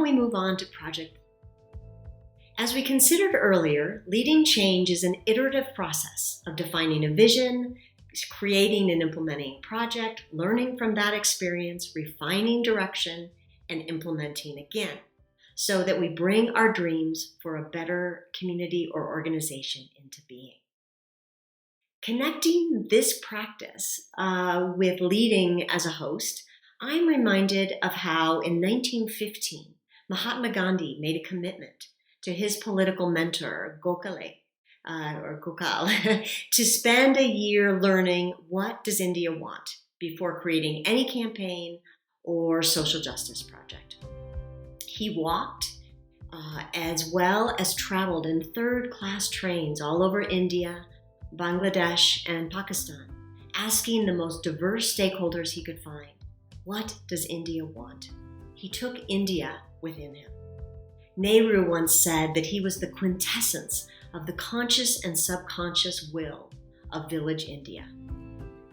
we move on to project. As we considered earlier, leading change is an iterative process of defining a vision, creating and implementing a project, learning from that experience, refining direction, and implementing again, so that we bring our dreams for a better community or organization into being. Connecting this practice with leading as a host, I'm reminded of how in 1915, Mahatma Gandhi made a commitment to his political mentor, Gokal, to spend a year learning what does India want before creating any campaign or social justice project. He walked as well as traveled in third-class trains all over India, Bangladesh, and Pakistan, asking the most diverse stakeholders he could find, what does India want? He took India within him. Nehru once said that he was the quintessence of the conscious and subconscious will of village India.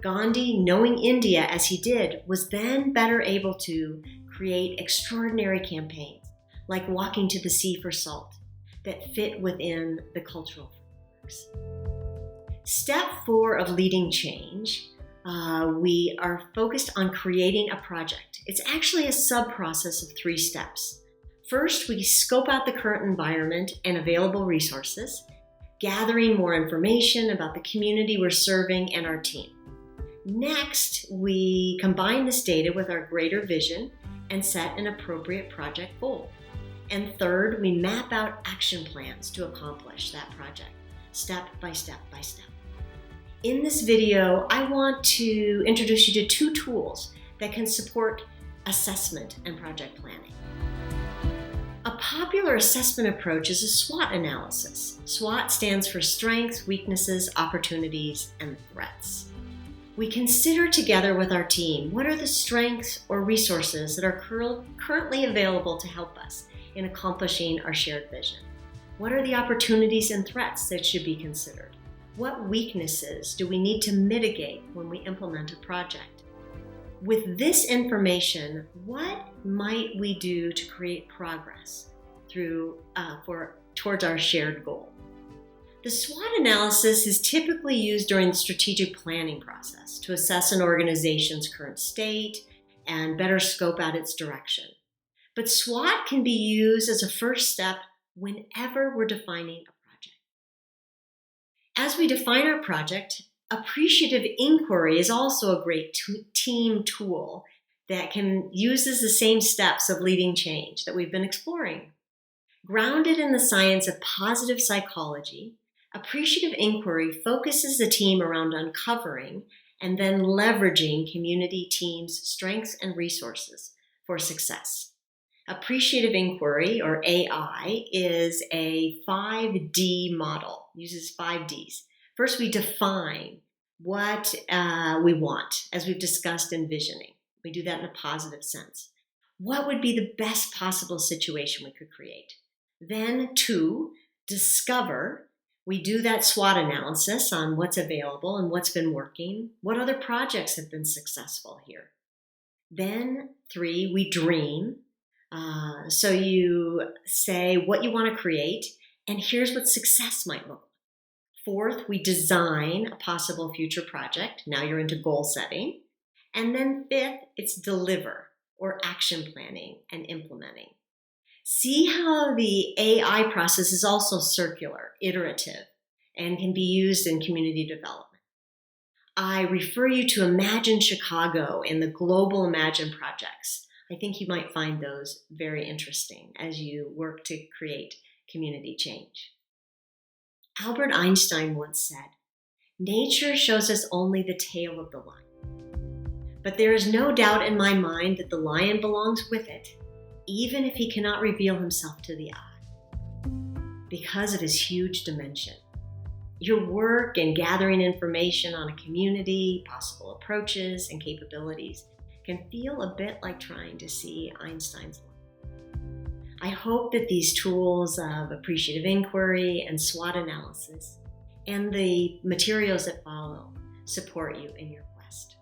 Gandhi, knowing India as he did, was then better able to create extraordinary campaigns, like walking to the sea for salt, that fit within the cultural frameworks. Step 4 of leading change, we are focused on creating a project. It's actually a sub-process of 3 steps. First, we scope out the current environment and available resources, gathering more information about the community we're serving and our team. Next, we combine this data with our greater vision and set an appropriate project goal. And third, we map out action plans to accomplish that project, step by step by step. In this video, I want to introduce you to 2 tools that can support assessment and project planning. A popular assessment approach is a SWOT analysis. SWOT stands for strengths, weaknesses, opportunities, and threats. We consider together with our team what are the strengths or resources that are currently available to help us in accomplishing our shared vision. What are the opportunities and threats that should be considered? What weaknesses do we need to mitigate when we implement a project? With this information, what might we do to create progress towards our shared goal? The SWOT analysis is typically used during the strategic planning process to assess an organization's current state and better scope out its direction. But SWOT can be used as a first step whenever we're defining a project. As we define our project, Appreciative Inquiry is also a great team tool that uses the same steps of leading change that we've been exploring. Grounded in the science of positive psychology, Appreciative Inquiry focuses the team around uncovering and then leveraging community teams' strengths and resources for success. Appreciative Inquiry, or AI, is a 5D model, uses 5 Ds. First, we define what we want, as we've discussed in visioning. We do that in a positive sense. What would be the best possible situation we could create? Then 2, discover. We do that SWOT analysis on what's available and what's been working. What other projects have been successful here? Then 3, we dream. So you say what you want to create, and here's what success might look like. 4th, we design a possible future project. Now you're into goal setting. And then 5th, it's deliver, or action planning and implementing. See how the AI process is also circular, iterative, and can be used in community development. I refer you to Imagine Chicago and the Global Imagine projects. I think you might find those very interesting as you work to create community change. Albert Einstein once said, "Nature shows us only the tail of the lion. But there is no doubt in my mind that the lion belongs with it, even if he cannot reveal himself to the eye, because of his huge dimension." Your work in gathering information on a community, possible approaches, and capabilities can feel a bit like trying to see Einstein's lion. I hope that these tools of appreciative inquiry and SWOT analysis and the materials that follow support you in your quest.